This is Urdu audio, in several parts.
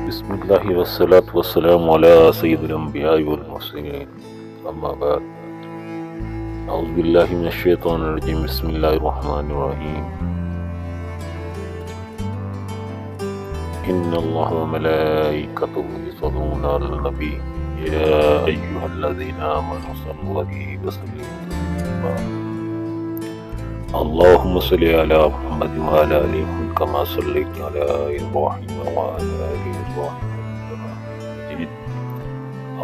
بسم اللہ والصلاة والسلام علی سید الانبیاء والمرسلین اما بعد اعوذ باللہ من الشیطان الرجیم بسم اللہ الرحمن الرحیم ان اللہ وملائکتہ یصلون علی النبی یا ایہا الذین آمنوا صلوا علیہ وسلموا تسلیما اللہم صلی علی محمد وعلی آل محمد کما صلیت علی ابراہیم وعلی آل ابراہیم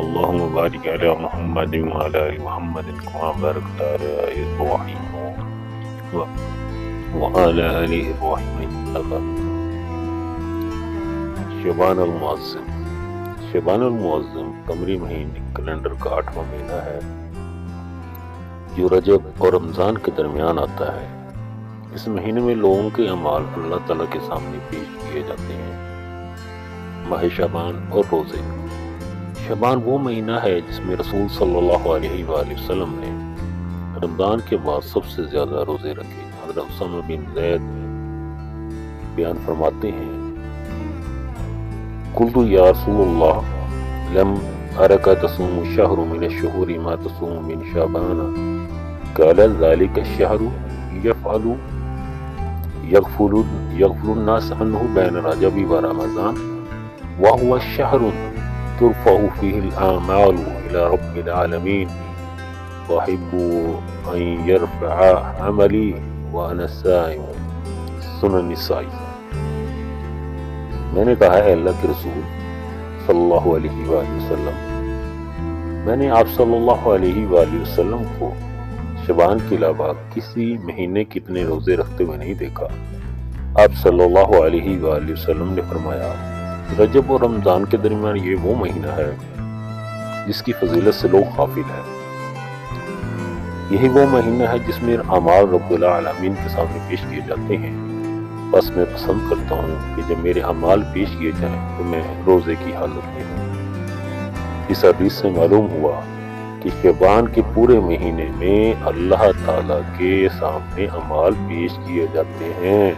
اللهم بارك على محمد وعلى آل محمد كما باركت على إبراهيم وعلى آل إبراهيم إنك شعبان المعظم شعبان المعظم قمری مہینے کیلنڈر کا 8واں مہینہ ہے جو رجب اور رمضان کے درمیان آتا ہے۔ اس مہینے میں لوگوں کے اعمال اللہ تعالیٰ کے سامنے پیش کیے جاتے ہیں۔ ماہ شعبان اور روزے۔ شعبان وہ مہینہ ہے جس میں رسول صلی اللہ علیہ وآلہ وسلم نے رمضان کے بعد سب سے زیادہ روزے رکھے۔ حضرت اسامہ بن زید بیان فرماتے ہیں، قلت یا رسول اللہ لم ارک تصوم الشہر من الشہور ما تصوم من شعبان قال ذلك الشہر یغفل الناس عنہ بین رجب و رمضان وهو الشہر ترفع فيه الآمال إلى رب العالمين وأحب أن يرفع عملي وأنا الصائم۔ سنن النسائی۔ میں نے کہا ہے اللہ کے رسول صلی اللہ علیہ وآلہ وسلم، میں نے آپ صلی اللہ علیہ وآلہ وسلم کو شعبان کے علاوہ کسی مہینے کے اتنے روزے رکھتے ہوئے نہیں دیکھا۔ آپ صلی اللہ علیہ وآلہ وسلم نے فرمایا، رجب اور رمضان کے درمیان یہ وہ مہینہ ہے جس کی فضیلت سے لوگ غافل ہیں۔ یہی وہ مہینہ ہے جس میں اعمال رب العالمین کے سامنے پیش کیے جاتے ہیں۔ بس میں پسند کرتا ہوں کہ جب میرے اعمال پیش کیے جائیں تو میں روزے کی حالت میں ہوں۔ اس حدیث سے معلوم ہوا کہ شعبان کے پورے مہینے میں اللہ تعالیٰ کے سامنے اعمال پیش کیے جاتے ہیں۔